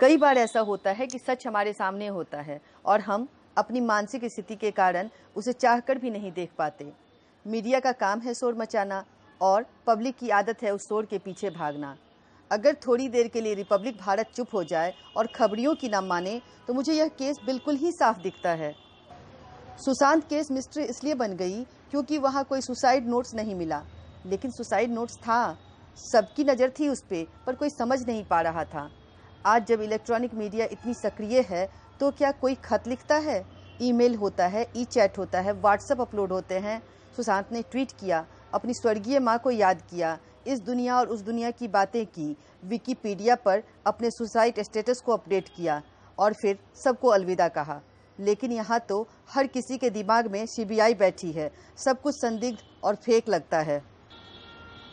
कई बार ऐसा होता है कि सच हमारे सामने होता है और हम अपनी मानसिक स्थिति के कारण उसे चाहकर भी नहीं देख पाते। मीडिया का काम है शोर मचाना और पब्लिक की आदत है उस शोर के पीछे भागना। अगर थोड़ी देर के लिए रिपब्लिक भारत चुप हो जाए और खबरियों की ना माने तो मुझे यह केस बिल्कुल ही साफ दिखता है। सुशांत केस मिस्ट्री इसलिए बन गई क्योंकि वहाँ कोई सुसाइड नोट्स नहीं मिला, लेकिन सुसाइड नोट्स था। सबकी नज़र थी उस पर कोई समझ नहीं पा रहा था। आज जब इलेक्ट्रॉनिक मीडिया इतनी सक्रिय है तो क्या कोई खत लिखता है, ईमेल होता है, ई चैट होता है, व्हाट्सएप अपलोड होते हैं। सुशांत ने ट्वीट किया, अपनी स्वर्गीय माँ को याद किया, इस दुनिया और उस दुनिया की बातें की, विकिपीडिया पर अपने सुसाइड स्टेटस को अपडेट किया और फिर सबको अलविदा कहा। लेकिन यहाँ तो हर किसी के दिमाग में सीबीआई बैठी है। सब कुछ संदिग्ध और फेक लगता है।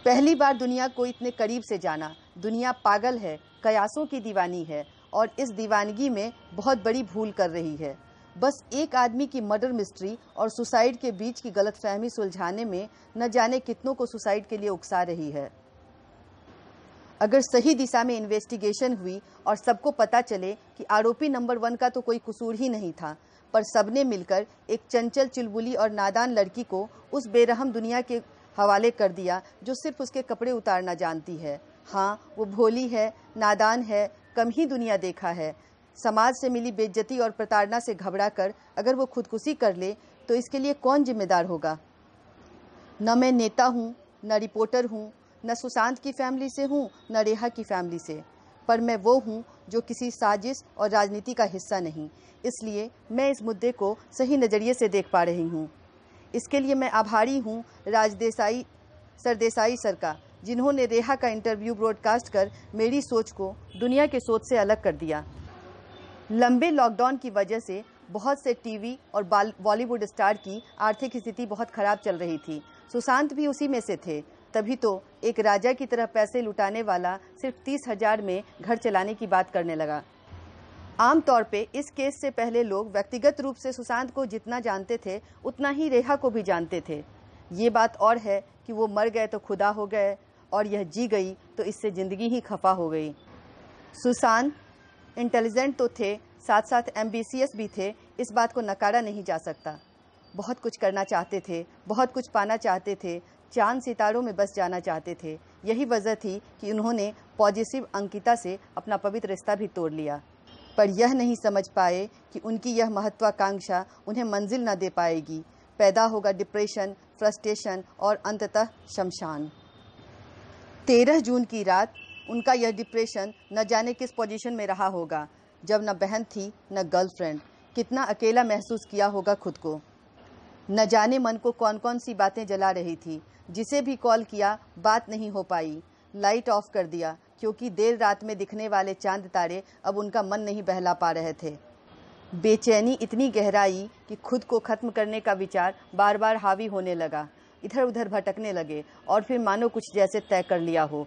पहली बार दुनिया को इतने करीब से जाना। दुनिया पागल है, कयासों की दीवानी है और इस दीवानगी में बहुत बड़ी भूल कर रही है। बस एक आदमी की मर्डर मिस्ट्री और सुसाइड के बीच की गलतफहमी सुलझाने में न जाने कितनों को सुसाइड के लिए उकसा रही है। अगर सही दिशा में इन्वेस्टिगेशन हुई और सबको पता चले कि आरोपी नंबर 1 का तो कोई कसूर ही नहीं था, पर सबने मिलकर एक चंचल, चुलबुली और नादान लड़की को उस बेरहम दुनिया के हवाले कर दिया जो सिर्फ उसके कपड़े उतारना जानती है। हाँ, वो भोली है, नादान है, कम ही दुनिया देखा है। समाज से मिली बेइज्जती और प्रताड़ना से घबरा कर अगर वो खुदकुशी कर ले तो इसके लिए कौन जिम्मेदार होगा? न मैं नेता हूँ, न रिपोर्टर हूँ, न सुशांत की फैमिली से हूँ, न रेहा की फैमिली से, पर मैं वो हूँ जो किसी साजिश और राजनीति का हिस्सा नहीं। इसलिए मैं इस मुद्दे को सही नज़रिए से देख पा रही हूँ। इसके लिए मैं आभारी हूँ सरदेसाई सर का, जिन्होंने रेहा का इंटरव्यू ब्रॉडकास्ट कर मेरी सोच को दुनिया के सोच से अलग कर दिया। लंबे लॉकडाउन की वजह से बहुत से टीवी और बॉलीवुड स्टार की आर्थिक स्थिति बहुत खराब चल रही थी। सुशांत भी उसी में से थे। तभी तो एक राजा की तरह पैसे लुटाने वाला सिर्फ 30,000 में घर चलाने की बात करने लगा। आमतौर पे इस केस से पहले लोग व्यक्तिगत रूप से सुशांत को जितना जानते थे उतना ही रेहा को भी जानते थे। ये बात और है कि वो मर गए तो खुदा हो गए और यह जी गई तो इससे ज़िंदगी ही खफा हो गई। सुशांत इंटेलिजेंट तो थे, साथ साथ एम्बिशियस भी थे, इस बात को नकारा नहीं जा सकता। बहुत कुछ करना चाहते थे, बहुत कुछ पाना चाहते थे, चांद सितारों में बस जाना चाहते थे। यही वजह थी कि उन्होंने पॉजिटिव अंकिता से अपना पवित्र रिश्ता भी तोड़ लिया, पर यह नहीं समझ पाए कि उनकी यह महत्वाकांक्षा उन्हें मंजिल न दे पाएगी। पैदा होगा डिप्रेशन, फ्रस्ट्रेशन और अंततः शमशान। 13 जून की रात उनका यह डिप्रेशन न जाने किस पोजीशन में रहा होगा, जब न बहन थी न गर्लफ्रेंड। कितना अकेला महसूस किया होगा खुद को। न जाने मन को कौन कौन सी बातें जला रही थी। जिसे भी कॉल किया बात नहीं हो पाई। लाइट ऑफ कर दिया क्योंकि देर रात में दिखने वाले चांद तारे अब उनका मन नहीं बहला पा रहे थे। बेचैनी इतनी गहराई कि खुद को खत्म करने का विचार बार बार हावी होने लगा। इधर उधर भटकने लगे और फिर मानो कुछ जैसे तय कर लिया हो।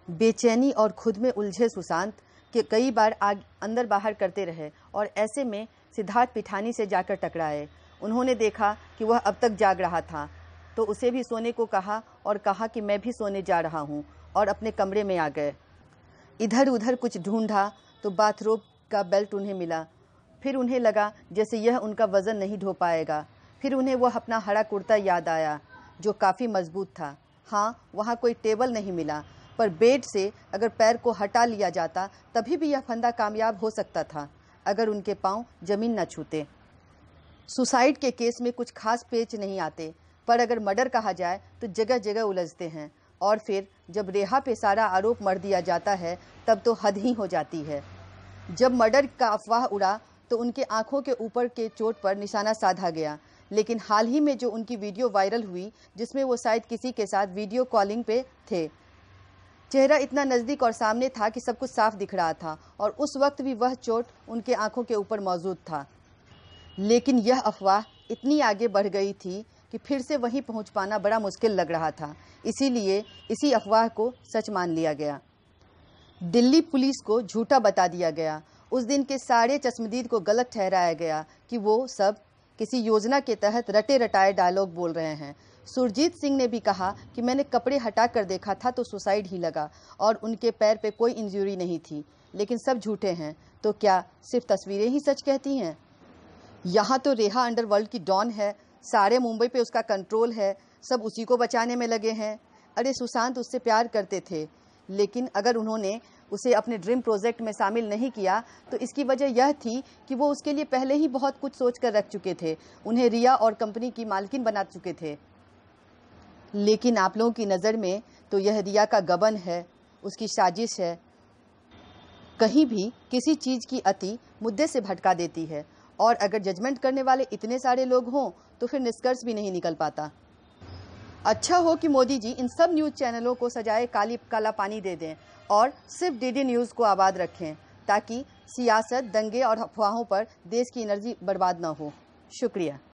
बेचैनी और खुद में उलझे सुशांत के कई बार अंदर बाहर करते रहे और ऐसे में सिद्धार्थ पिठानी से जाकर टकराए। उन्होंने देखा कि वह अब तक जाग रहा था तो उसे भी सोने को कहा और कहा कि मैं भी सोने जा रहा हूँ, और अपने कमरे में आ गए। इधर उधर कुछ ढूंढा तो बाथरोब का बेल्ट उन्हें मिला। फिर उन्हें लगा जैसे यह उनका वज़न नहीं ढो पाएगा। फिर उन्हें वह अपना हरा कुर्ता याद आया जो काफ़ी मजबूत था। हाँ, वहाँ कोई टेबल नहीं मिला, पर बेड से अगर पैर को हटा लिया जाता तभी भी यह फंदा कामयाब हो सकता था, अगर उनके पाँव जमीन न छूते। सुसाइड के केस में कुछ खास पेच नहीं आते, पर अगर मर्डर कहा जाए तो जगह जगह उलझते हैं। और फिर जब रेहा पे सारा आरोप मढ़ दिया जाता है तब तो हद ही हो जाती है। जब मर्डर का अफवाह उड़ा तो उनके आंखों के ऊपर के चोट पर निशाना साधा गया। लेकिन हाल ही में जो उनकी वीडियो वायरल हुई जिसमें वो शायद किसी के साथ वीडियो कॉलिंग पे थे, चेहरा इतना नज़दीक और सामने था कि सब कुछ साफ दिख रहा था, और उस वक्त भी वह चोट उनके आंखों के ऊपर मौजूद था। लेकिन यह अफवाह इतनी आगे बढ़ गई थी कि फिर से वहीं पहुंच पाना बड़ा मुश्किल लग रहा था। इसीलिए इसी अफवाह को सच मान लिया गया। दिल्ली पुलिस को झूठा बता दिया गया। उस दिन के सारे चश्मदीद को गलत ठहराया गया कि वो सब किसी योजना के तहत रटे रटाए डायलॉग बोल रहे हैं। सुरजीत सिंह ने भी कहा कि मैंने कपड़े हटा कर देखा था तो सुसाइड ही लगा और उनके पैर पे कोई इंजरी नहीं थी। लेकिन सब झूठे हैं, तो क्या सिर्फ तस्वीरें ही सच कहती हैं? यहाँ तो रेहा अंडरवर्ल्ड की डॉन है, सारे मुंबई पे उसका कंट्रोल है, सब उसी को बचाने में लगे हैं। अरे सुशांत उससे प्यार करते थे, लेकिन अगर उन्होंने उसे अपने ड्रीम प्रोजेक्ट में शामिल नहीं किया तो इसकी वजह यह थी कि वो उसके लिए पहले ही बहुत कुछ सोच कर रख चुके थे, उन्हें रिया और कंपनी की मालकिन बना चुके थे। लेकिन आप लोगों की नज़र में तो यह रिया का गबन है, उसकी साजिश है। कहीं भी किसी चीज़ की अति मुद्दे से भटका देती है, और अगर जजमेंट करने वाले इतने सारे लोग हों तो फिर निष्कर्ष भी नहीं निकल पाता। अच्छा हो कि मोदी जी इन सब न्यूज़ चैनलों को सजाए काला पानी दे दें और सिर्फ डीडी न्यूज़ को आबाद रखें, ताकि सियासत, दंगे और अफवाहों पर देश की एनर्जी बर्बाद ना हो। शुक्रिया।